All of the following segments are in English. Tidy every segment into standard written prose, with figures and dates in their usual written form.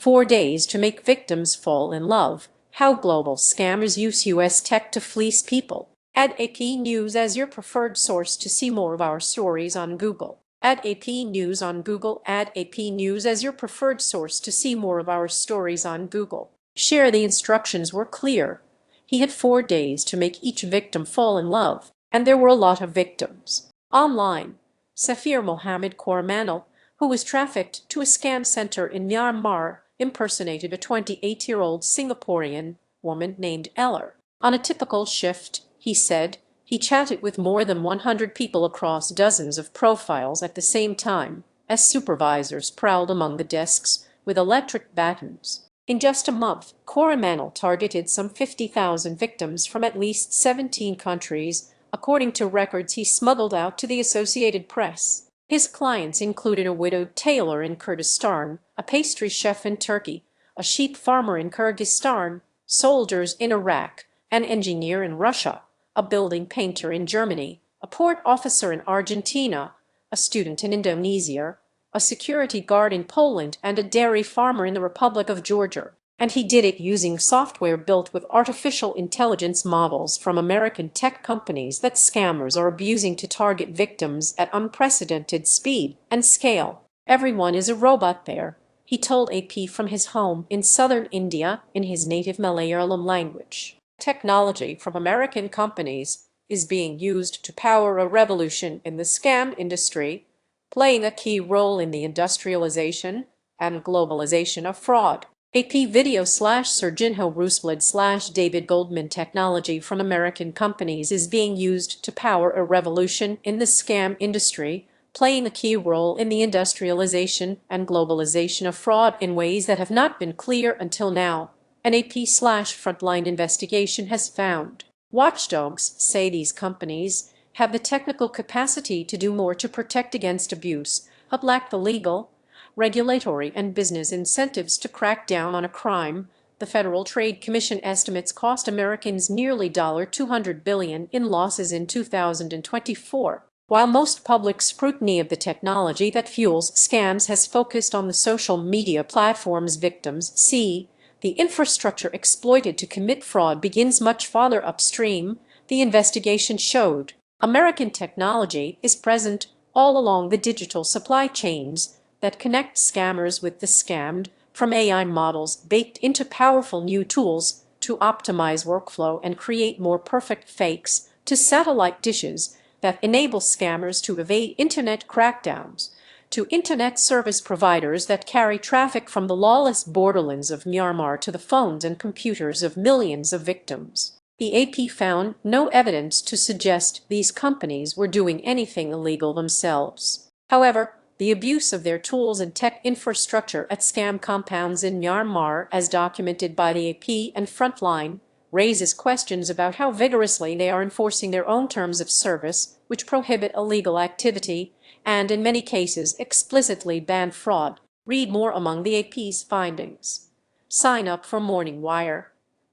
4 days to make victims fall in love. How global scammers use US tech to fleece people. Add AP News as your preferred source to see more of our stories on Google. Add AP News on Google. Add AP News as your preferred source to see more of our stories on Google. Share. The instructions were clear. He had 4 days to make each victim fall in love, and there were a lot of victims. Online, Safir Mohammed Koorimannil, who was trafficked to a scam center in Myanmar, impersonated a 28-year-old Singaporean woman named Tailor. On a typical shift, he said, he chatted with more than 100 people across dozens of profiles at the same time, as supervisors prowled among the desks with electric batons. In just a month, Koorimannil targeted some 50,000 victims from at least 17 countries, according to records he smuggled out to the Associated Press. His clients included a widowed tailor in Kurdistan, a pastry chef in Turkey, a sheep farmer in Kyrgyzstan, soldiers in Iraq, an engineer in Russia, a building painter in Germany, a port officer in Argentina, a student in Indonesia, a security guard in Poland, and a dairy farmer in the Republic of Georgia. And he did it using software built with artificial intelligence models from American tech companies that scammers are abusing to target victims at unprecedented speed and scale. Everyone is a robot there, he told AP from his home in southern India in his native Malayalam language. Technology from American companies is being used to power a revolution in the scam industry, playing a key role in the industrialization and globalization of fraud. AP video / Serginho Rusblad / David Goldman. Technology from American companies is being used to power a revolution in the scam industry, playing a key role in the industrialization and globalization of fraud in ways that have not been clear until now, an AP / Frontline investigation has found. Watchdogs say these companies have the technical capacity to do more to protect against abuse, but lack the legal, regulatory, and business incentives to crack down on a crime. The Federal Trade Commission estimates cost Americans nearly $200 billion in losses in 2024. While most public scrutiny of the technology that fuels scams has focused on the social media platforms victims see, the infrastructure exploited to commit fraud begins much farther upstream, the investigation showed. American technology is present all along the digital supply chains that connect scammers with the scammed, from AI models baked into powerful new tools to optimize workflow and create more perfect fakes, to satellite dishes that enable scammers to evade internet crackdowns, to internet service providers that carry traffic from the lawless borderlands of Myanmar to the phones and computers of millions of victims. The AP found no evidence to suggest these companies were doing anything illegal themselves. However, the abuse of their tools and tech infrastructure at scam compounds in Myanmar, as documented by the AP and Frontline, raises questions about how vigorously they are enforcing their own terms of service, which prohibit illegal activity and, in many cases, explicitly ban fraud. Read more among the AP's findings. Sign up for Morning Wire.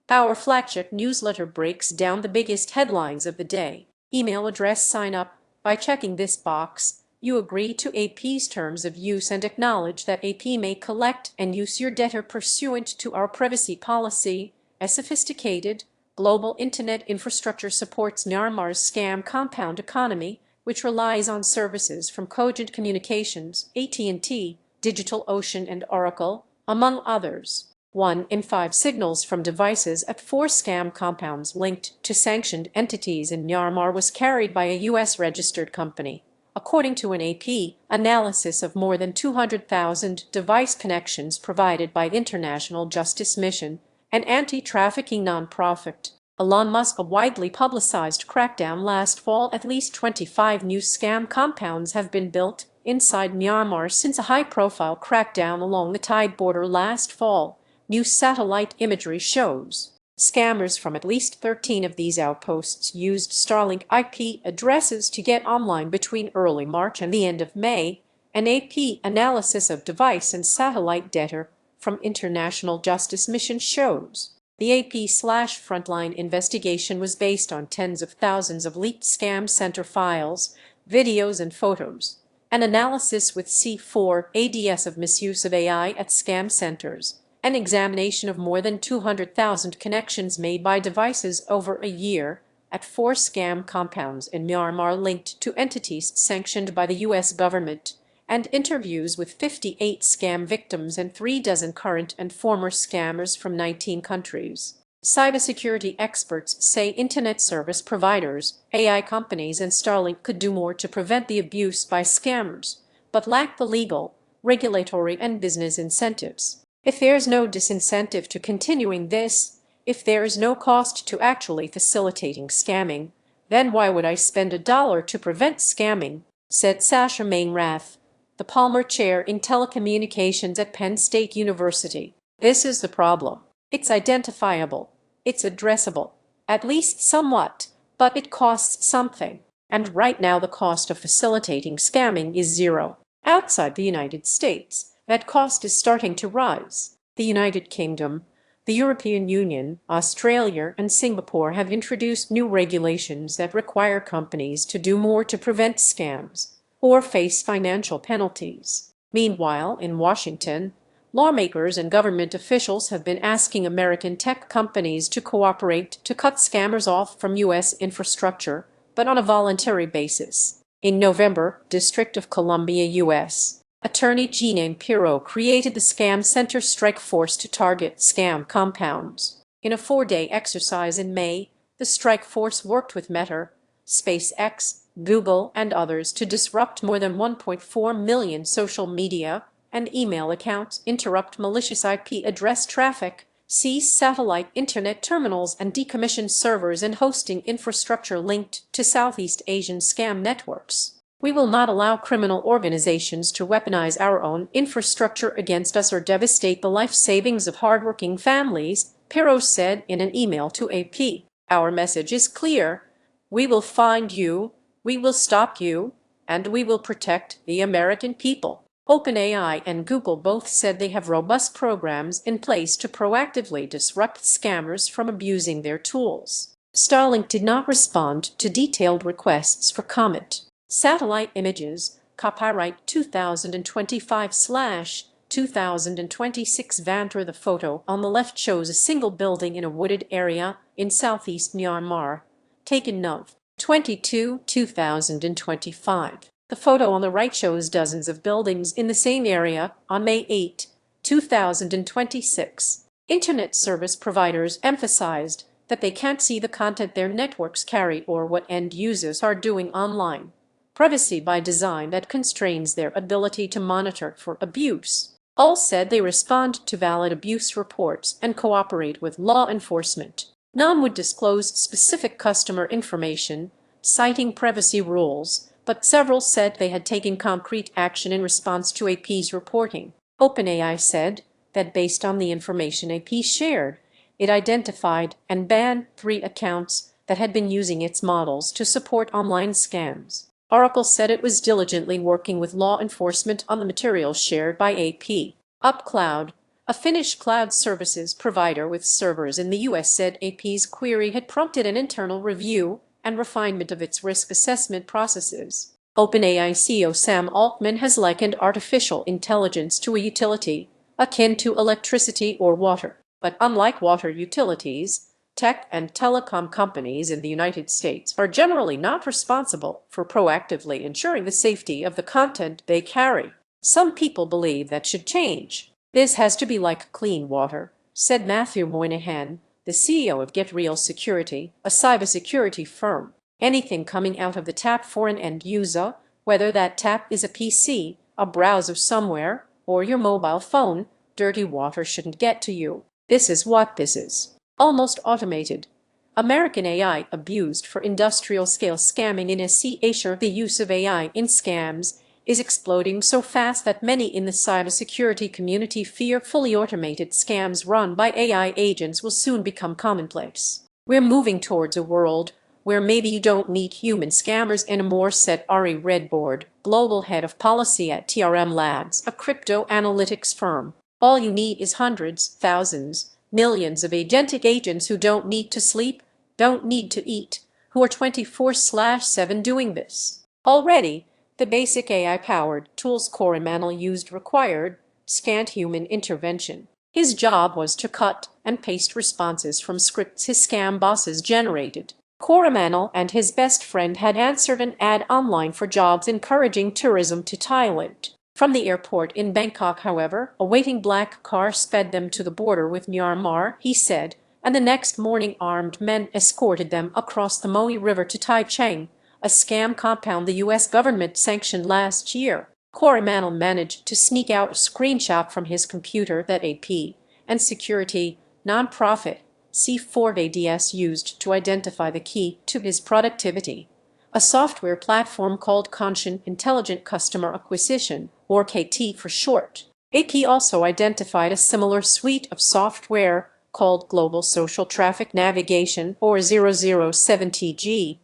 Our flagship newsletter breaks down the biggest headlines of the day. Email address. Sign up by checking this box. You agree to AP's terms of use and acknowledge that AP may collect and use your data pursuant to our privacy policy. A sophisticated, global internet infrastructure supports Myanmar's scam compound economy, which relies on services from Cogent Communications, AT&T, DigitalOcean, and Oracle, among others. 1 in 5 signals from devices at 4 scam compounds linked to sanctioned entities in Myanmar was carried by a U.S.-registered company, according to an AP analysis of more than 200,000 device connections provided by the International Justice Mission, an anti-trafficking nonprofit. Elon Musk. A widely publicized crackdown last fall. At least 25 new scam compounds have been built inside Myanmar since a high-profile crackdown along the Thai border last fall, new satellite imagery shows. Scammers from at least 13 of these outposts used Starlink IP addresses to get online between early March and the end of May, an AP analysis of device and satellite data from International Justice Mission shows. The AP/Frontline investigation was based on tens of thousands of leaked scam center files, videos, and photos. an analysis with C4 ADS of misuse of AI at scam centers, an examination of more than 200,000 connections made by devices over a year at 4 scam compounds in Myanmar linked to entities sanctioned by the U.S. government, and interviews with 58 scam victims and 36 current and former scammers from 19 countries. Cybersecurity experts say internet service providers, AI companies, and Starlink could do more to prevent the abuse by scammers, but lack the legal, regulatory, and business incentives. If there's no disincentive to continuing this, if there is no cost to actually facilitating scamming, then why would I spend $1 to prevent scamming? Said Sasha Mainrath, the Palmer Chair in Telecommunications at Penn State University. This is the problem. It's identifiable. It's addressable. At least somewhat, but it costs something. And right now the cost of facilitating scamming is zero. Outside the United States, that cost is starting to rise. The United Kingdom, the European Union, Australia, and Singapore have introduced new regulations that require companies to do more to prevent scams or face financial penalties. Meanwhile, in Washington, lawmakers and government officials have been asking American tech companies to cooperate to cut scammers off from U.S. infrastructure, but on a voluntary basis. In November, District of Columbia, U.S. Attorney Jeanne Pirro created the Scam Center Strike Force to target scam compounds. In a 4-day exercise in May, the Strike Force worked with Meta, SpaceX, Google, and others to disrupt more than 1.4 million social media and email accounts, interrupt malicious IP address traffic, seize satellite internet terminals, and decommission servers and hosting infrastructure linked to Southeast Asian scam networks. We will not allow criminal organizations to weaponize our own infrastructure against us or devastate the life savings of hardworking families, Pirro said in an email to AP. Our message is clear. We will find you, we will stop you, and we will protect the American people. OpenAI and Google both said they have robust programs in place to proactively disrupt scammers from abusing their tools. Starlink did not respond to detailed requests for comment. Satellite images, copyright 2025/2026 Vanter. The photo on the left shows a single building in a wooded area in southeast Myanmar, taken Nov. 22, 2025. The photo on the right shows dozens of buildings in the same area on May 8, 2026. Internet service providers emphasized that they can't see the content their networks carry or what end users are doing online. Privacy by design that constrains their ability to monitor for abuse. All said they respond to valid abuse reports and cooperate with law enforcement. None would disclose specific customer information, citing privacy rules, but several said they had taken concrete action in response to AP's reporting. OpenAI said that based on the information AP shared, it identified and banned 3 accounts that had been using its models to support online scams. Oracle said it was diligently working with law enforcement on the materials shared by AP. UpCloud, a Finnish cloud services provider with servers in the U.S., said AP's query had prompted an internal review and refinement of its risk assessment processes. OpenAI CEO Sam Altman has likened artificial intelligence to a utility, akin to electricity or water. But unlike water utilities, tech and telecom companies in the United States are generally not responsible for proactively ensuring the safety of the content they carry. Some people believe that should change. This has to be like clean water, said Matthew Moynihan, the CEO of Get Real Security, a cybersecurity firm. Anything coming out of the tap for an end user, whether that tap is a PC, a browser somewhere, or your mobile phone, dirty water shouldn't get to you. This is what this is. Almost automated. American AI abused for industrial-scale scamming. In Asia, the use of AI in scams is exploding so fast that many in the cybersecurity community fear fully automated scams run by AI agents will soon become commonplace. We're moving towards a world where maybe you don't need human scammers anymore, said Ari Redbord, global head of policy at TRM Labs, a crypto analytics firm. All you need is hundreds, thousands, millions of agentic agents who don't need to sleep, don't need to eat, who are 24/7 doing this. Already, The basic AI-powered tools Koorimannil used required scant human intervention. His job was to cut and paste responses from scripts his scam bosses generated. Koorimannil and his best friend had answered an ad online for jobs encouraging tourism to Thailand. From the airport in Bangkok, however, a waiting black car sped them to the border with Myanmar, he said, and the next morning armed men escorted them across the Moe River to Tai Chang, a scam compound the U.S. government sanctioned last year. Koorimannil managed to sneak out a screenshot from his computer that AP and security nonprofit C4ADS used to identify the key to his productivity. A software platform called Conscient Intelligent Customer Acquisition, or KT for short. AP also identified a similar suite of software called Global Social Traffic Navigation, or 007TG,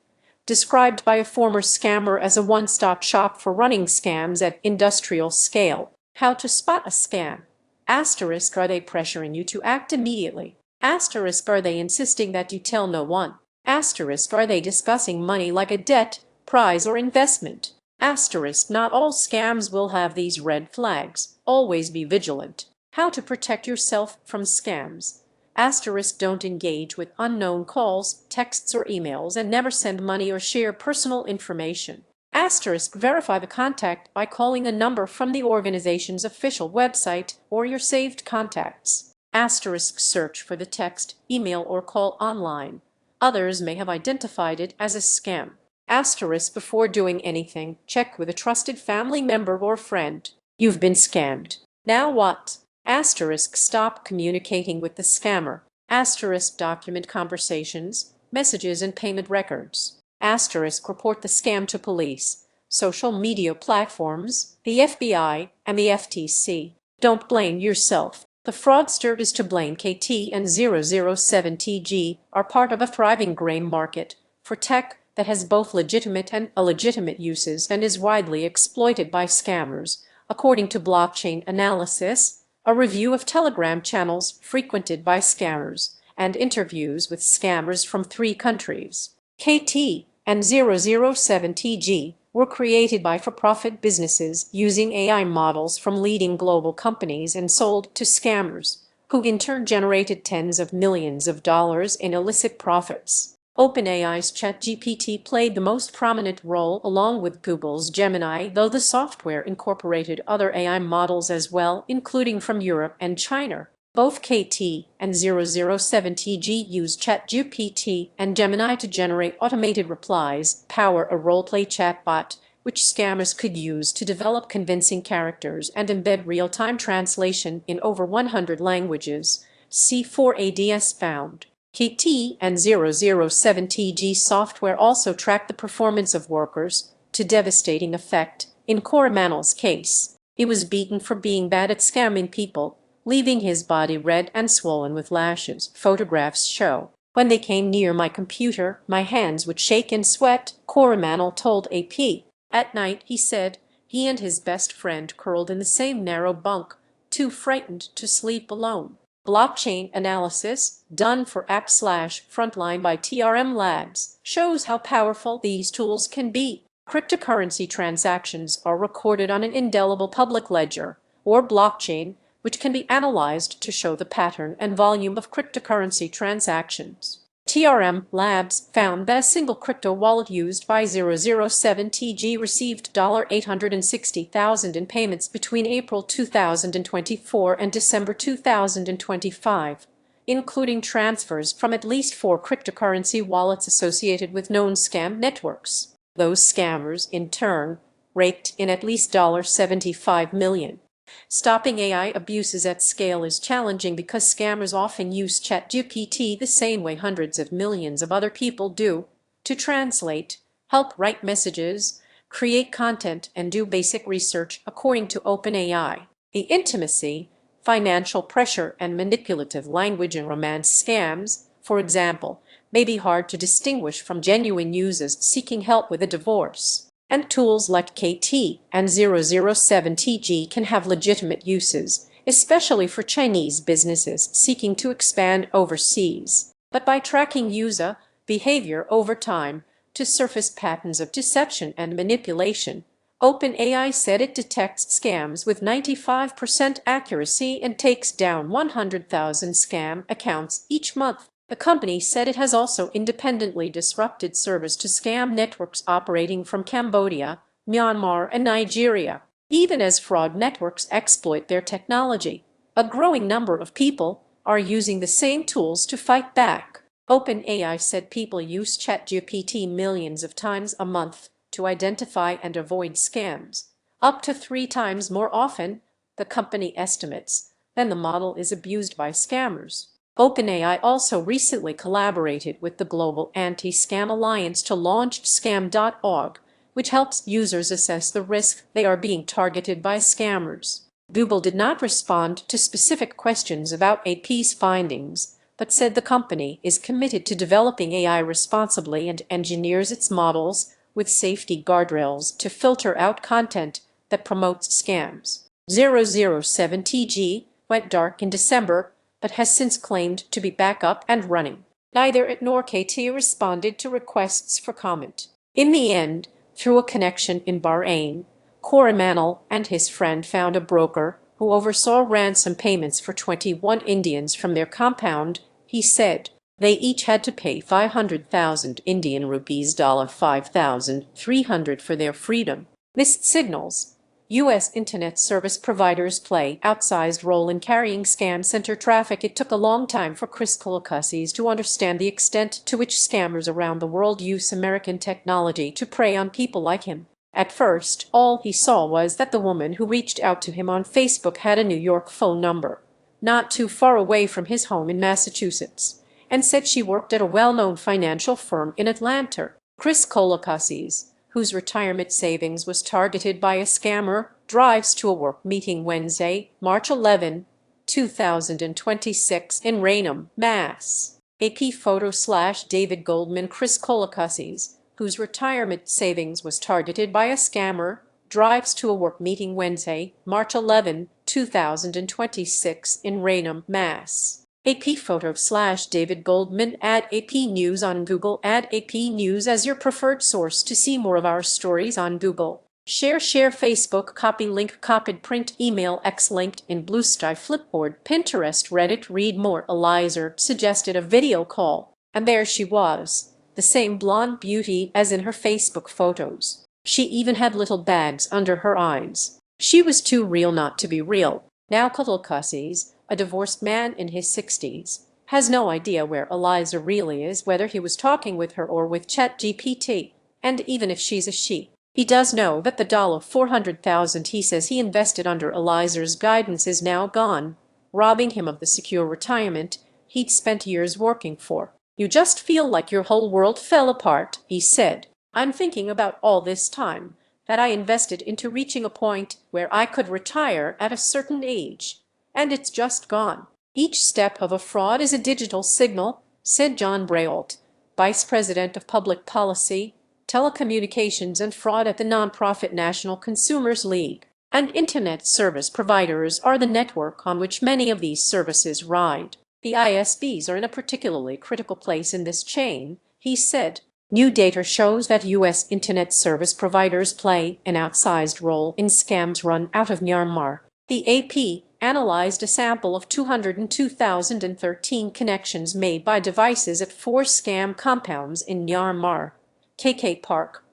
described by a former scammer as a one-stop shop for running scams at industrial scale. How to spot a scam? Asterisk, are they pressuring you to act immediately? Asterisk, are they insisting that you tell no one? Asterisk, are they discussing money like a debt, prize, or investment? Asterisk, not all scams will have these red flags. Always be vigilant. How to protect yourself from scams? Asterisk, don't engage with unknown calls, texts, or emails, and never send money or share personal information. Asterisk, verify the contact by calling a number from the organization's official website or your saved contacts. Asterisk, search for the text, email, or call online. Others may have identified it as a scam. Asterisk, before doing anything, check with a trusted family member or friend. You've been scammed. Now what? Asterisk, stop communicating with the scammer. Asterisk, document conversations, messages, and payment records. Asterisk, report the scam to police, social media platforms, the FBI, and the FTC. Don't blame yourself. The fraudster is to blame. KT and 007TG are part of a thriving gray market for tech that has both legitimate and illegitimate uses and is widely exploited by scammers, according to blockchain analysis, a review of Telegram channels frequented by scammers, and interviews with scammers from 3 countries. KT and 007TG were created by for-profit businesses using AI models from leading global companies and sold to scammers, who in turn generated tens of millions of dollars in illicit profits. OpenAI's ChatGPT played the most prominent role along with Google's Gemini, though the software incorporated other AI models as well, including from Europe and China. Both KT and 007TG use ChatGPT and Gemini to generate automated replies, power a role-play chatbot, which scammers could use to develop convincing characters and embed real-time translation in over 100 languages, C4ADS found. KT and 007TG software also track the performance of workers to devastating effect. In Koorimannil's case, he was beaten for being bad at scamming people, leaving his body red and swollen with lashes. Photographs show, when they came near my computer, my hands would shake and sweat, Koorimannil told AP. At night, he said, he and his best friend curled in the same narrow bunk, too frightened to sleep alone. Blockchain analysis, done for app/frontline by TRM Labs, shows how powerful these tools can be. Cryptocurrency transactions are recorded on an indelible public ledger, or blockchain, which can be analyzed to show the pattern and volume of cryptocurrency transactions. TRM Labs found that a single crypto wallet used by 007TG received $860,000 in payments between April 2024 and December 2025, including transfers from at least 4 cryptocurrency wallets associated with known scam networks. Those scammers, in turn, raked in at least $75 million. Stopping AI abuses at scale is challenging because scammers often use ChatGPT the same way hundreds of millions of other people do, to translate, help write messages, create content, and do basic research, according to OpenAI. The intimacy, financial pressure, and manipulative language in romance scams, for example, may be hard to distinguish from genuine users seeking help with a divorce. And tools like KT and 007TG can have legitimate uses, especially for Chinese businesses seeking to expand overseas. But by tracking user behavior over time to surface patterns of deception and manipulation, OpenAI said it detects scams with 95% accuracy and takes down 100,000 scam accounts each month. The company said it has also independently disrupted service to scam networks operating from Cambodia, Myanmar, and Nigeria. Even as fraud networks exploit their technology, a growing number of people are using the same tools to fight back. OpenAI said people use ChatGPT millions of times a month to identify and avoid scams, up to 3 times more often, the company estimates, than the model is abused by scammers. OpenAI also recently collaborated with the Global Anti-Scam Alliance to launch scam.org, which helps users assess the risk they are being targeted by scammers. Google did not respond to specific questions about AP's findings, but said the company is committed to developing AI responsibly and engineers its models with safety guardrails to filter out content that promotes scams. 007TG went dark in December, but has since claimed to be back up and running. Neither it nor KT responded to requests for comment. In the end, through a connection in Bahrain, Koorimannil and his friend found a broker who oversaw ransom payments for 21 Indians from their compound. He said they each had to pay 500,000 Indian rupees, $5,300 for their freedom. This signals U.S. internet service providers play outsized role in carrying scam center traffic. It took a long time for Chris Kyrgyzstan to understand the extent to which scammers around the world use American technology to prey on people like him. At first, all he saw was that the woman who reached out to him on Facebook had a New York phone number, not too far away from his home in Massachusetts, and said she worked at a well-known financial firm in Atlanta. Chris Kyrgyzstan, whose retirement savings was targeted by a scammer, drives to a work meeting Wednesday, March 11, 2026 in Raynham, Mass. AP photo/David Goldman. Chris Kyrgyzstan, whose retirement savings was targeted by a scammer, drives to a work meeting Wednesday, March 11, 2026 in Raynham, Mass. AP photo/David Goldman. Add AP News on Google. Add AP News as your preferred source to see more of our stories on Google. Share Facebook. Copy link copied. Print email X LinkedIn Bluesky Flipboard Pinterest Reddit. Read more. Eliza suggested a video call, and there she was, the same blonde beauty as in her Facebook photos. She even had little bags under her eyes. She was too real not to be real. Now Kyrgyzstan, a divorced man in his 60s, has no idea where Eliza really is, whether he was talking with her or with ChatGPT, and even if she's a she. He does know that the $400,000 he says he invested under Eliza's guidance is now gone, robbing him of the secure retirement he'd spent years working for. You just feel like your whole world fell apart, he said. I'm thinking about all this time that I invested into reaching a point where I could retire at a certain age, and it's just gone. Each step of a fraud is a digital signal, said John Brault, Vice President of Public Policy, Telecommunications and Fraud at the nonprofit National Consumers League. And internet service providers are the network on which many of these services ride. The ISPs are in a particularly critical place in this chain, he said. New data shows that U.S. internet service providers play an outsized role in scams run out of Myanmar. The AP analyzed a sample of 202,013 connections made by devices at 4 scam compounds in Myanmar: KK Park,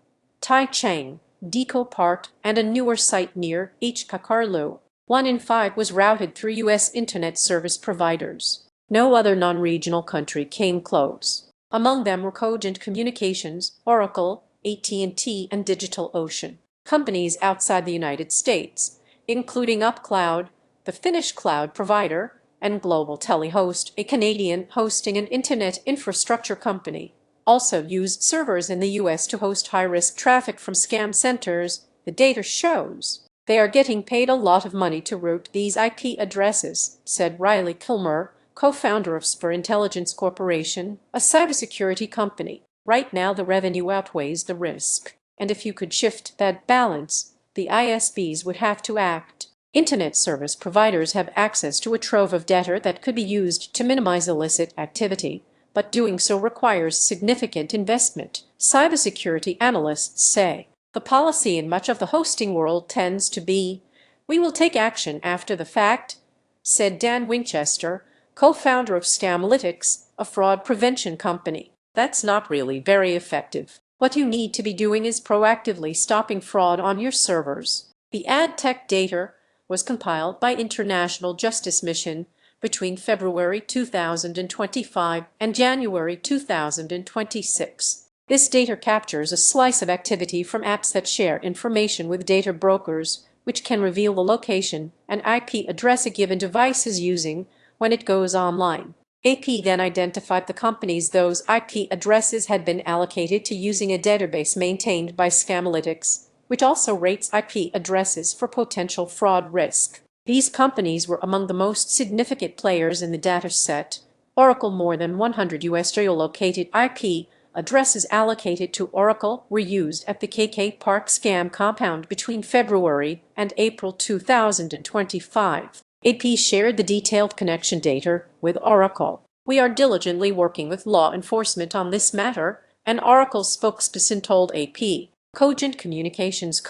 Tai Chang, Deco Park, and a newer site near Kakarlu. 1 in 5 was routed through U.S. internet service providers. No other non-regional country came close. Among them were Cogent Communications, Oracle, AT&T, and DigitalOcean. Companies outside the United States, including UpCloud, the Finnish cloud provider, and Global Telehost, a Canadian hosting and internet infrastructure company, also used servers in the U.S. to host high-risk traffic from scam centers. The data shows they are getting paid a lot of money to route these IP addresses, said Riley Kilmer, co-founder of Spur Intelligence Corporation, a cybersecurity company. Right now the revenue outweighs the risk, and if you could shift that balance, the ISPs would have to act. Internet service providers have access to a trove of data that could be used to minimize illicit activity, but doing so requires significant investment, cybersecurity analysts say. The policy in much of the hosting world tends to be, "We will take action after the fact," said Dan Winchester, co-founder of Scamlytics, a fraud prevention company. That's not really very effective. What you need to be doing is proactively stopping fraud on your servers. The ad tech data was compiled by International Justice Mission between February 2025 and January 2026. This data captures a slice of activity from apps that share information with data brokers, which can reveal the location and IP address a given device is using when it goes online. AP then identified the companies those IP addresses had been allocated to using a database maintained by Scamlytics, which also rates IP addresses for potential fraud risk. These companies were among the most significant players in the dataset. Oracle, more than 100 US geolocated IP addresses allocated to Oracle were used at the KK Park scam compound between February and April 2025. AP shared the detailed connection data with Oracle. "We are diligently working with law enforcement on this matter," an Oracle spokesperson told AP. Cogent Communications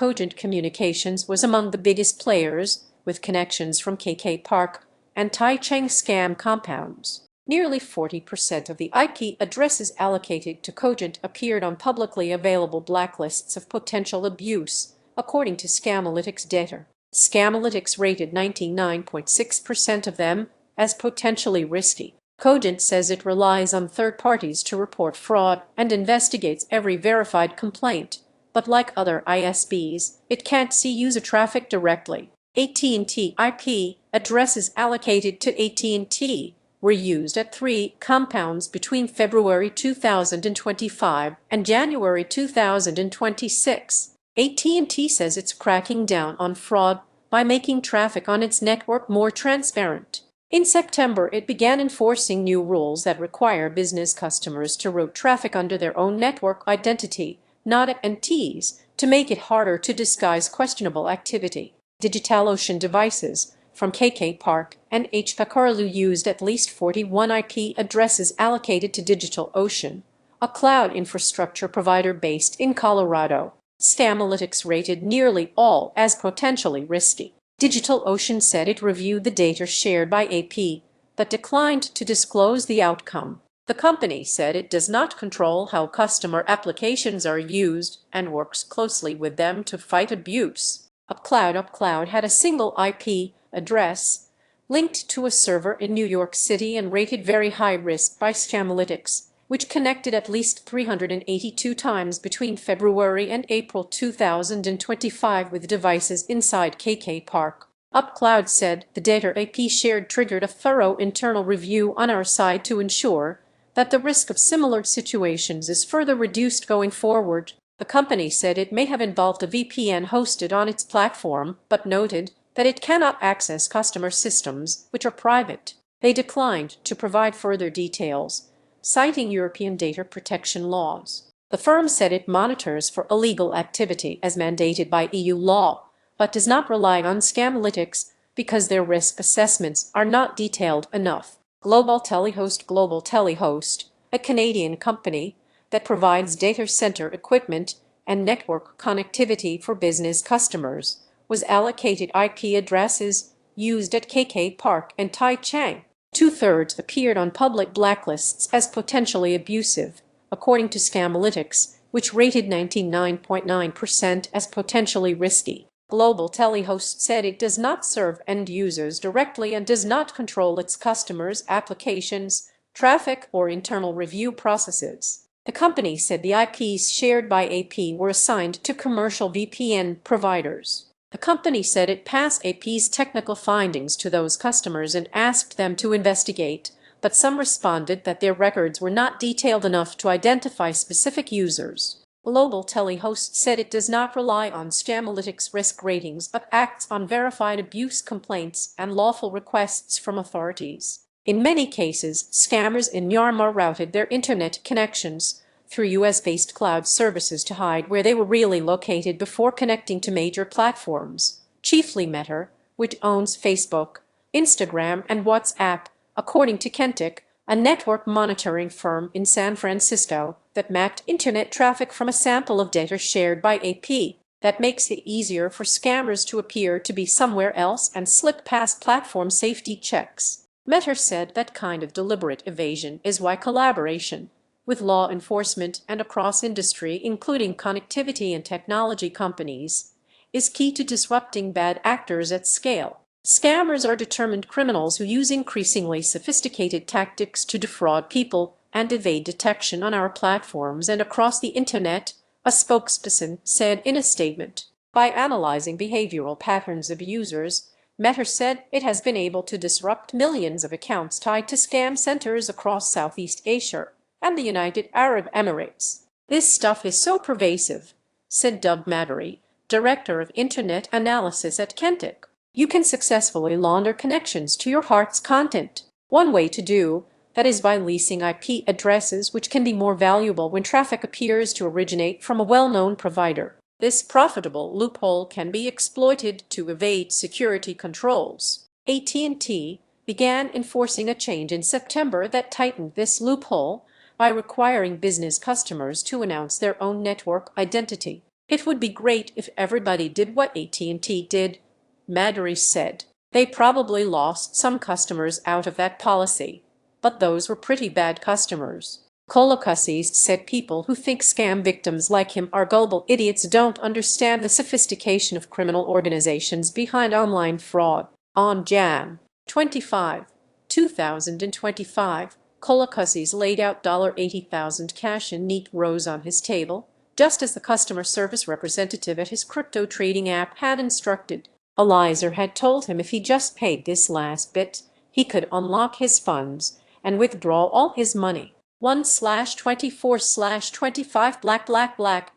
was among the biggest players, with connections from KK Park and Tai Cheng scam compounds. Nearly 40% of the IP addresses allocated to Cogent appeared on publicly available blacklists of potential abuse, according to Scamlytics data. Scamlytics rated 99.6% of them as potentially risky. Cogent says it relies on third parties to report fraud and investigates every verified complaint, but like other ISPs, it can't see user traffic directly. AT&T IP addresses allocated to AT&T were used at 3 compounds between February 2025 and January 2026. AT&T says it's cracking down on fraud by making traffic on its network more transparent. In September, it began enforcing new rules that require business customers to route traffic under their own network identity, not AT&T's, to make it harder to disguise questionable activity. DigitalOcean devices from KK Park and HPACarlu used at least 41 IP addresses allocated to DigitalOcean, a cloud infrastructure provider based in Colorado. Scamlytics rated nearly all as potentially risky. DigitalOcean said it reviewed the data shared by AP, but declined to disclose the outcome. The company said it does not control how customer applications are used and works closely with them to fight abuse. UpCloud had a single IP address linked to a server in New York City and rated very high risk by Scamlytics, which connected at least 382 times between February and April 2025 with devices inside KK Park. UpCloud said the data AP shared triggered a thorough internal review on our side to ensure that the risk of similar situations is further reduced going forward. The company said it may have involved a VPN hosted on its platform, but noted that it cannot access customer systems, which are private. They declined to provide further details, citing European data protection laws. The firm said it monitors for illegal activity as mandated by EU law, but does not rely on Scamlytics because their risk assessments are not detailed enough. Global Telehost, a Canadian company that provides data center equipment and network connectivity for business customers, was allocated IP addresses used at KK Park and Tai Cheng. 2/3 appeared on public blacklists as potentially abusive, according to Scamlytics, which rated 99.9% as potentially risky. Global Telehost said it does not serve end users directly and does not control its customers' applications, traffic, or internal review processes. The company said the IPs shared by AP were assigned to commercial VPN providers. The company said it passed AP's technical findings to those customers and asked them to investigate, but some responded that their records were not detailed enough to identify specific users. Global Telehost said it does not rely on Scamlytics risk ratings but acts on verified abuse complaints and lawful requests from authorities. In many cases, scammers in Myanmar routed their internet connections through US-based cloud services to hide where they were really located before connecting to major platforms, chiefly Meta, which owns Facebook, Instagram, and WhatsApp, according to Kentic, a network monitoring firm in San Francisco that mapped internet traffic from a sample of data shared by AP that makes it easier for scammers to appear to be somewhere else and slip past platform safety checks. Meta said that kind of deliberate evasion is why collaboration with law enforcement and across industry, including connectivity and technology companies, is key to disrupting bad actors at scale. Scammers are determined criminals who use increasingly sophisticated tactics to defraud people and evade detection on our platforms and across the internet, a spokesperson said in a statement. By analyzing behavioral patterns of users, Meta said it has been able to disrupt millions of accounts tied to scam centers across Southeast Asia and the United Arab Emirates. "This stuff is so pervasive," said Doug Mattery, director of Internet Analysis at Kentic. "You can successfully launder connections to your heart's content. One way to do that is by leasing IP addresses, which can be more valuable when traffic appears to originate from a well-known provider. This profitable loophole can be exploited to evade security controls." AT&T began enforcing a change in September that tightened this loophole by requiring business customers to announce their own network identity. "It would be great if everybody did what AT&T did," Mattery said. "They probably lost some customers out of that policy, but those were pretty bad customers." Koorimannil said people who think scam victims like him are gullible idiots don't understand the sophistication of criminal organizations behind online fraud. On Jan 25, 2025, Koorimannil laid out $80,000 cash in neat rows on his table, just as the customer service representative at his crypto trading app had instructed. Elizer had told him if he just paid this last bit, he could unlock his funds and withdraw all his money. 1/24/25 black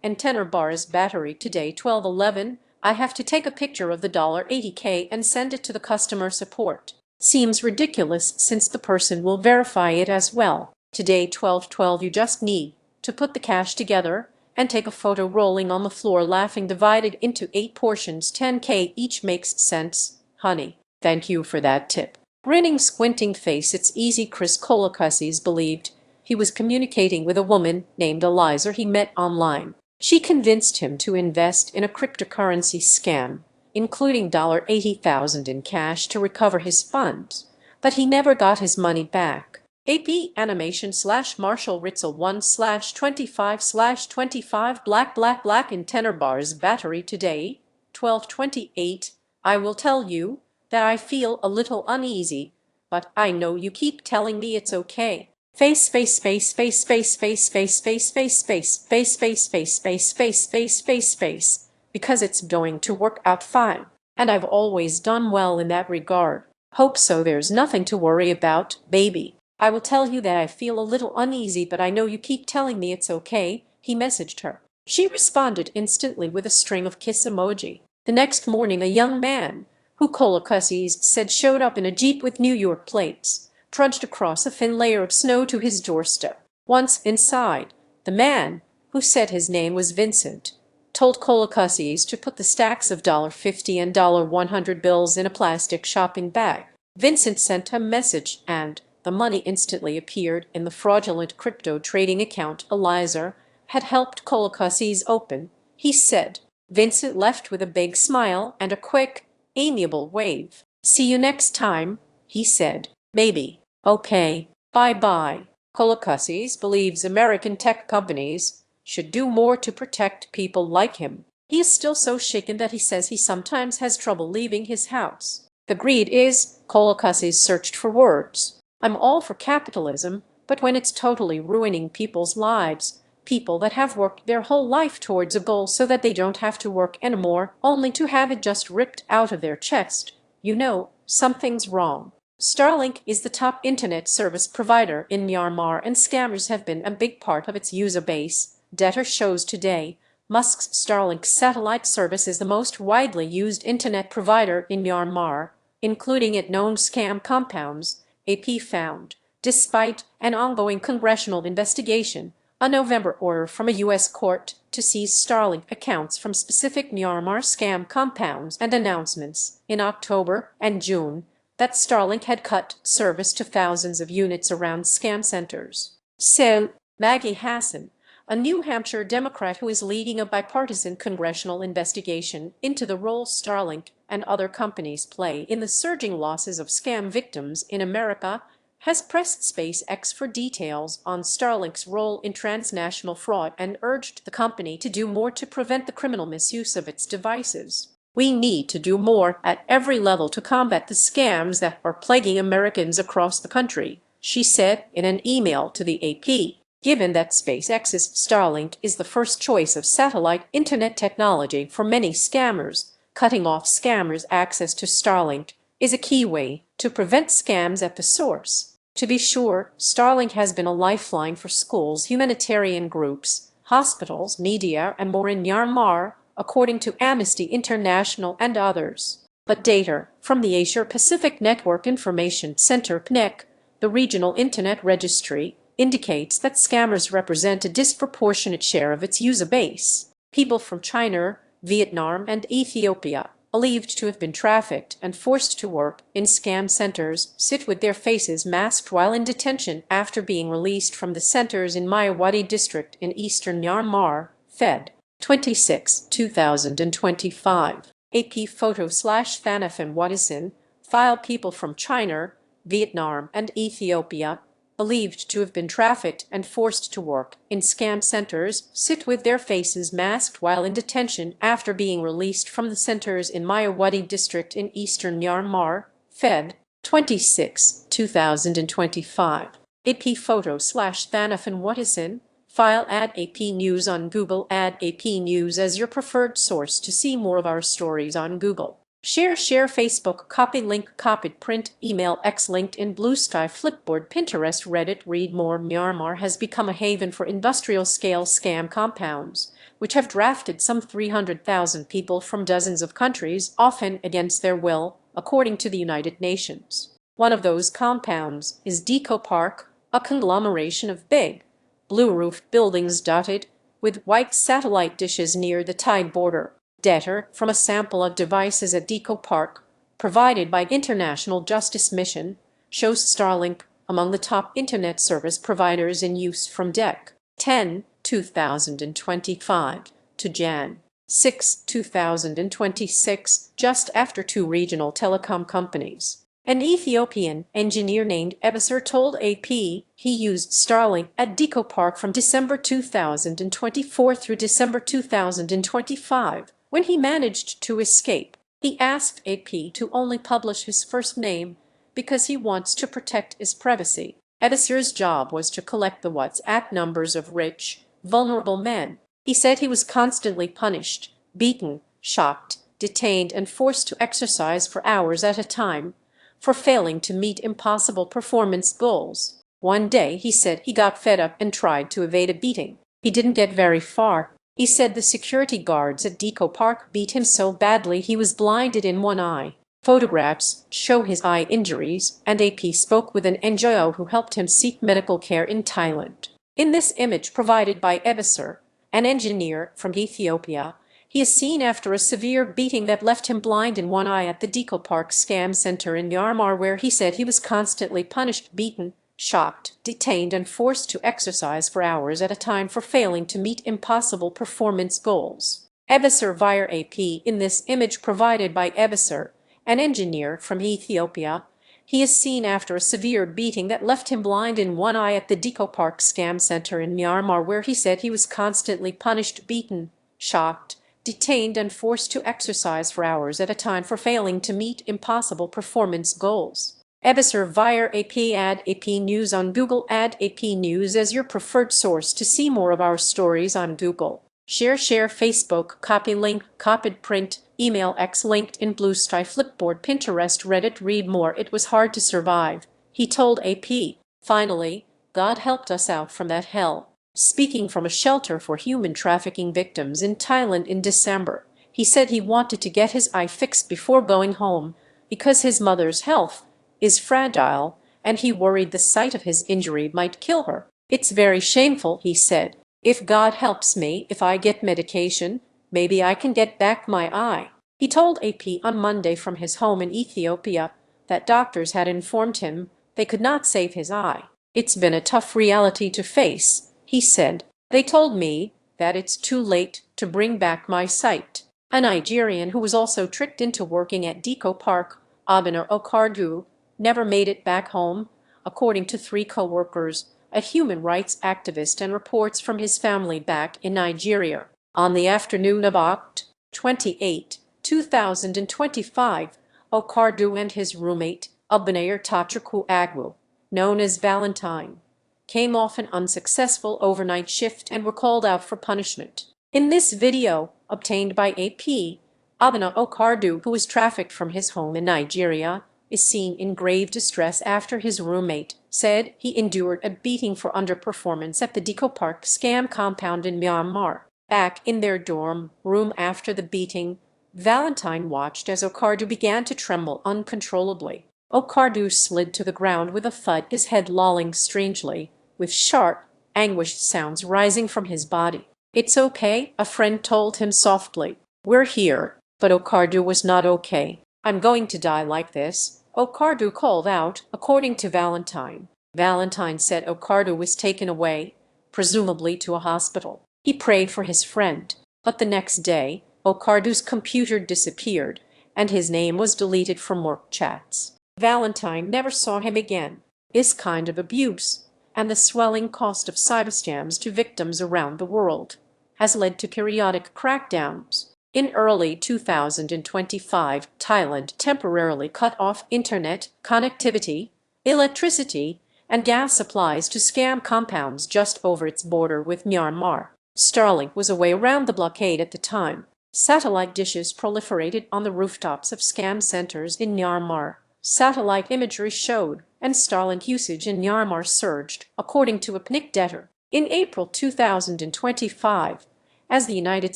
and tenor bars battery today 12/11. I have to take a picture of the $80K and send it to the customer support. Seems ridiculous since the person will verify it as well. Today 12/12 you just need to put the cash together and take a photo rolling on the floor laughing divided into 8 portions 10K each makes sense, honey. Thank you for that tip. Grinning squinting face it's easy. Chris Koorimannil believed he was communicating with a woman named Elizer he met online. She convinced him to invest in a cryptocurrency scam, including $80,000 in cash to recover his funds, but he never got his money back. AP animation / Marshall Ritzel 1/25/25 black in tenor bars battery today 12/28. I will tell you that I feel a little uneasy, but I know you keep telling me it's okay. Face face face face face face face face face face face face face face face face face face because it's going to work out fine, and I've always done well in that regard. Hope so. There's nothing to worry about, baby. I will tell you that I feel a little uneasy, but I know you keep telling me it's okay, he messaged her. She responded instantly with a string of kiss emoji. The next morning a young man, who Koorimannil said showed up in a Jeep with New York plates, trudged across a thin layer of snow to his doorstep. Once inside, the man, who said his name was Vincent, told Koorimannil to put the stacks of $50 and $100 bills in a plastic shopping bag. Vincent sent a message and the money instantly appeared in the fraudulent crypto trading account Elizer had helped Koorimannil open, he said. Vincent left with a big smile and a quick, amiable wave. "See you next time," he said. "Maybe. Okay. Bye-bye." Koorimannil believes American tech companies should do more to protect people like him. He is still so shaken that he says he sometimes has trouble leaving his house. The greed is, Koorimannil searched for words. "I'm all for capitalism, but when it's totally ruining people's lives, people that have worked their whole life towards a goal so that they don't have to work anymore, only to have it just ripped out of their chest, you know, something's wrong." Starlink is the top internet service provider in Myanmar, and scammers have been a big part of its user base. Data shows today Musk's Starlink satellite service is the most widely used internet provider in Myanmar, including at known scam compounds, AP found, despite an ongoing congressional investigation. A November order from a U.S. court to seize Starlink accounts from specific Myanmar scam compounds and announcements in October and June that Starlink had cut service to thousands of units around scam centers. Said Maggie Hassan, a New Hampshire Democrat who is leading a bipartisan congressional investigation into the role Starlink and other companies play in the surging losses of scam victims in America, has pressed SpaceX for details on Starlink's role in transnational fraud and urged the company to do more to prevent the criminal misuse of its devices. "We need to do more at every level to combat the scams that are plaguing Americans across the country," she said in an email to the AP. Given that SpaceX's Starlink is the first choice of satellite internet technology for many scammers, cutting off scammers' access to Starlink is a key way to prevent scams at the source. To be sure, Starlink has been a lifeline for schools, humanitarian groups, hospitals, media, and more in Myanmar, according to Amnesty International and others. But data from the Asia-Pacific Network Information Center (PNEC), the regional internet registry, indicates that scammers represent a disproportionate share of its user base. People from China, Vietnam, and Ethiopia, believed to have been trafficked and forced to work in scam centers, sit with their faces masked while in detention after being released from the centers in Mayawati district in eastern Myanmar, Fed. 26, 2025. AP photo/Thanafin Watisin, file people from China, Vietnam, and Ethiopia, believed to have been trafficked and forced to work in scam centers, sit with their faces masked while in detention after being released from the centers in Mayawati district in eastern Myanmar, Fed. 26, 2025. AP photo/Thanafin Watisin, file add AP News on Google. Add AP News as your preferred source to see more of our stories on Google. Share Facebook, copy link, copied print, email X, LinkedIn, Blue Sky, Flipboard, Pinterest, Reddit. Read more. Myanmar has become a haven for industrial-scale scam compounds, which have drafted some 300,000 people from dozens of countries, often against their will, according to the United Nations. One of those compounds is Deco Park, a conglomeration of big, blue-roofed buildings dotted with white satellite dishes near the Thai border. Data from a sample of devices at Deco Park, provided by International Justice Mission, shows Starlink among the top internet service providers in use from Dec. 10, 2025 to Jan. 6, 2026, just after two regional telecom companies. An Ethiopian engineer named Ebisser told AP he used Starlink at Deco Park from December 2024 through December 2025. When he managed to escape, he asked AP to only publish his first name because he wants to protect his privacy. Ebisser's job was to collect the WhatsApp numbers of rich, vulnerable men. He said he was constantly punished, beaten, shocked, detained, and forced to exercise for hours at a time for failing to meet impossible performance goals. One day, he said, he got fed up and tried to evade a beating. He didn't get very far. He said the security guards at Deco Park beat him so badly he was blinded in one eye. Photographs show his eye injuries, and AP spoke with an NGO who helped him seek medical care in Thailand. In this image provided by Ebisser, an engineer from Ethiopia, he is seen after a severe beating that left him blind in one eye at the Deco Park scam center in Myanmar, where he said he was constantly punished, beaten, shocked, detained, and forced to exercise for hours at a time for failing to meet impossible performance goals. Ebisser via AP. In this image provided by Ebisser, an engineer from Ethiopia, he is seen after a severe beating that left him blind in one eye at the Deco Park scam center in Myanmar, where he said he was constantly punished, beaten, shocked, detained, and forced to exercise for hours at a time for failing to meet impossible performance goals. Ebisser via AP. Add AP News on Google. Add AP News as your preferred source to see more of our stories on Google. Share Facebook, copy link, copied print, email X, LinkedIn, Blue Sky, Flipboard, Pinterest, Reddit. Read more. It was hard to survive, he told AP. Finally, God helped us out from that hell. Speaking from a shelter for human trafficking victims in Thailand in December, he said he wanted to get his eye fixed before going home because his mother's health is fragile and he worried the sight of his injury might kill her. It's very shameful, he said. If God helps me, if I get medication, maybe I can get back my eye. He told AP on Monday from his home in Ethiopia, that doctors had informed him they could not save his eye. "It's been a tough reality to face," he said. "They told me that it's too late to bring back my sight." A Nigerian who was also tricked into working at Deco Park, Obinna Okardu, never made it back home, according to 3 co-workers, a human rights activist, and reports from his family back in Nigeria. On the afternoon of Oct. 28, 2025, Okardu and his roommate, Obinna Tachukwu Agwu, known as Valentine, came off an unsuccessful overnight shift and were called out for punishment. In this video, obtained by AP, Obinna Okardu, who was trafficked from his home in Nigeria, is seen in grave distress after his roommate said he endured a beating for underperformance at the Deco Park scam compound in Myanmar. Back in their dorm room after the beating, Valentine watched as Okardu began to tremble uncontrollably. Okardu slid to the ground with a thud, his head lolling strangely, with sharp, anguished sounds rising from his body. "It's okay," a friend told him softly. "We're here." But Okardu was not okay. "I'm going to die like this," Okardu called out, according to Valentine. Valentine said Okardu was taken away, presumably to a hospital. He prayed for his friend, but the next day, Okardu's computer disappeared, and his name was deleted from work chats. Valentine never saw him again. This kind of abuse, and the swelling cost of cyberscams to victims around the world, has led to periodic crackdowns. In early 2025, Thailand temporarily cut off internet connectivity, electricity, and gas supplies to scam compounds just over its border with Myanmar. Starlink was a way around the blockade at the time. Satellite dishes proliferated on the rooftops of scam centers in Myanmar, satellite imagery showed, and Starlink usage in Myanmar surged, according to a PNIC debtor. In April 2025, as the United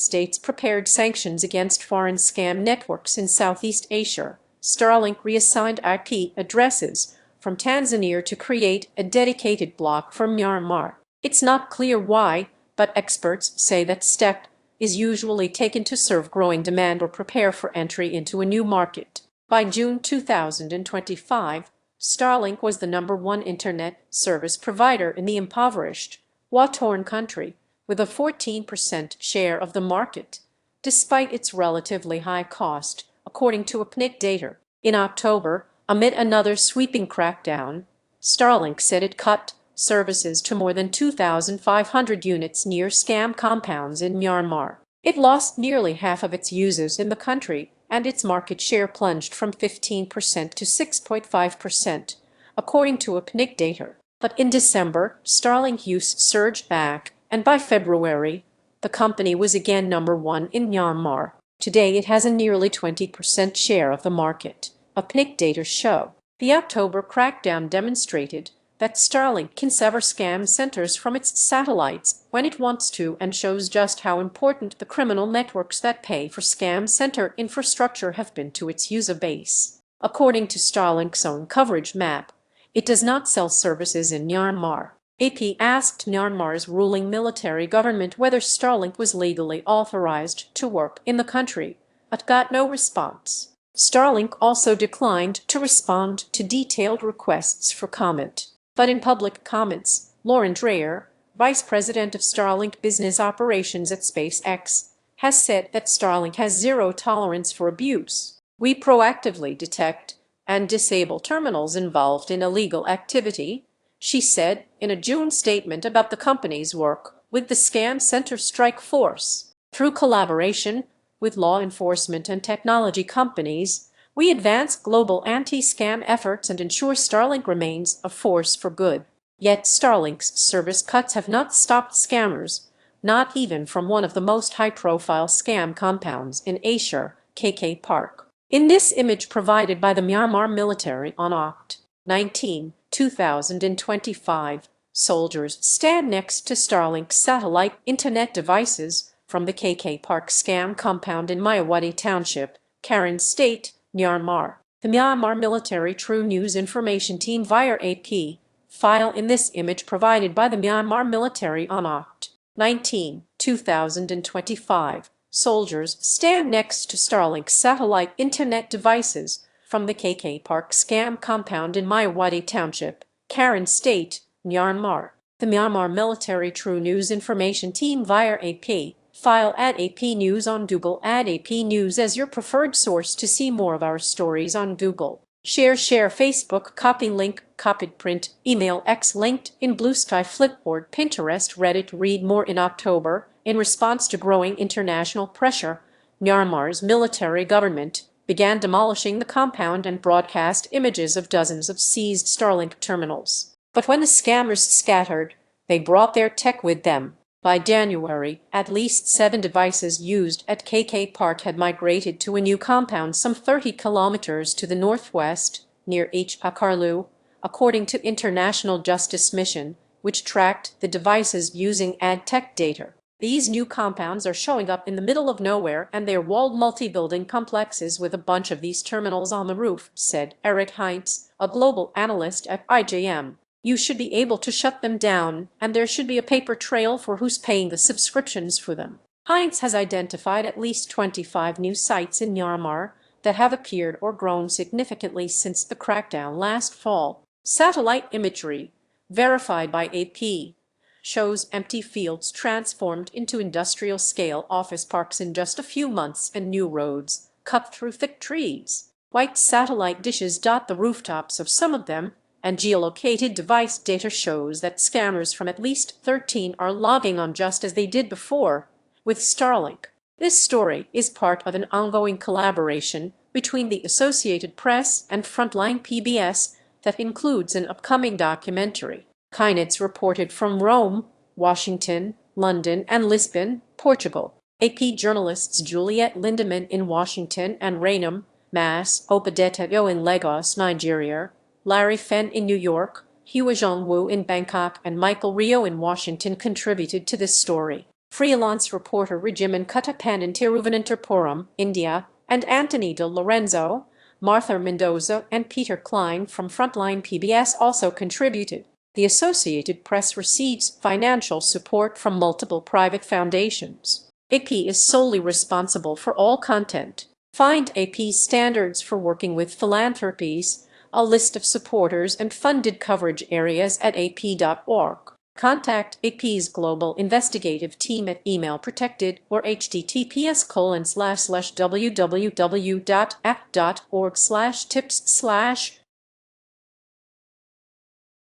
States prepared sanctions against foreign scam networks in Southeast Asia, Starlink reassigned IP addresses from Tanzania to create a dedicated block for Myanmar. It's not clear why, but experts say that step is usually taken to serve growing demand or prepare for entry into a new market. By June 2025, Starlink was the #1 internet service provider in the impoverished, war-torn country, with a 14% share of the market, despite its relatively high cost, according to a PNIC data. In October, amid another sweeping crackdown, Starlink said it cut services to more than 2,500 units near scam compounds in Myanmar. It lost nearly half of its users in the country, and its market share plunged from 15% to 6.5%, according to a PNIC data. But in December, Starlink use surged back, and by February, the company was again #1 in Myanmar. Today it has a nearly 20% share of the market, a PNIC data show. The October crackdown demonstrated that Starlink can sever scam centers from its satellites when it wants to, and shows just how important the criminal networks that pay for scam center infrastructure have been to its user base. According to Starlink's own coverage map, it does not sell services in Myanmar. AP asked Myanmar's ruling military government whether Starlink was legally authorized to work in the country, but got no response. Starlink also declined to respond to detailed requests for comment. But in public comments, Lauren Dreyer, vice president of Starlink business operations at SpaceX, has said that Starlink has zero tolerance for abuse. "We proactively detect and disable terminals involved in illegal activity," she said in a June statement about the company's work with the Scam Center Strike Force. "Through collaboration with law enforcement and technology companies, we advance global anti-scam efforts and ensure Starlink remains a force for good." Yet Starlink's service cuts have not stopped scammers, not even from one of the most high-profile scam compounds in Asia, KK Park. In this image provided by the Myanmar military on Oct. 19, 2025, soldiers stand next to Starlink satellite internet devices from the KK Park scam compound in Mayawati Township, Karen State, Myanmar. The Myanmar Military True News Information Team via AP file in this image provided by the Myanmar military on Oct. 19, 2025. Soldiers stand next to Starlink satellite internet devices from the KK Park scam compound in Myawaddy Township, Karen State, Myanmar. The Myanmar Military True News Information Team via AP. File at AP News on Google. Add AP News as your preferred source to see more of our stories on Google. Share Facebook, copy link, copied print, email X linked in Blue Sky, Flipboard, Pinterest, Reddit. Read more. In October, in response to growing international pressure, Myanmar's military government began demolishing the compound and broadcast images of dozens of seized Starlink terminals. But when the scammers scattered, they brought their tech with them. By January, at least 7 devices used at KK Park had migrated to a new compound some 30 kilometers to the northwest, near Akarlu, according to International Justice Mission, which tracked the devices using ad tech data. These new compounds are showing up in the middle of nowhere, and they're walled multi-building complexes with a bunch of these terminals on the roof, said Eric Heinz, a global analyst at IJM. You should be able to shut them down, and there should be a paper trail for who's paying the subscriptions for them. Heinz has identified at least 25 new sites in Myanmar that have appeared or grown significantly since the crackdown last fall. Satellite imagery, verified by AP, shows empty fields transformed into industrial-scale office parks in just a few months and new roads cut through thick trees. White satellite dishes dot the rooftops of some of them, and geolocated device data shows that scammers from at least 13 are logging on just as they did before, with Starlink. This story is part of an ongoing collaboration between the Associated Press and Frontline PBS that includes an upcoming documentary. Kinitz reported from Rome, Washington, London, and Lisbon, Portugal. AP journalists Juliet Lindemann in Washington and Rainham Mas Opadeteo in Lagos, Nigeria, Larry Fenn in New York, Hua Wu in Bangkok, and Michael Rio in Washington contributed to this story. Freelance reporter Regimen Katapan in Tiruvananthapuram, India, and Anthony De Lorenzo, Martha Mendoza, and Peter Klein from Frontline PBS also contributed. The Associated Press receives financial support from multiple private foundations. AP is solely responsible for all content. Find AP's standards for working with philanthropies, a list of supporters and funded coverage areas at ap.org. Contact AP's Global Investigative Team at email protected or https://www.ap.org/tips/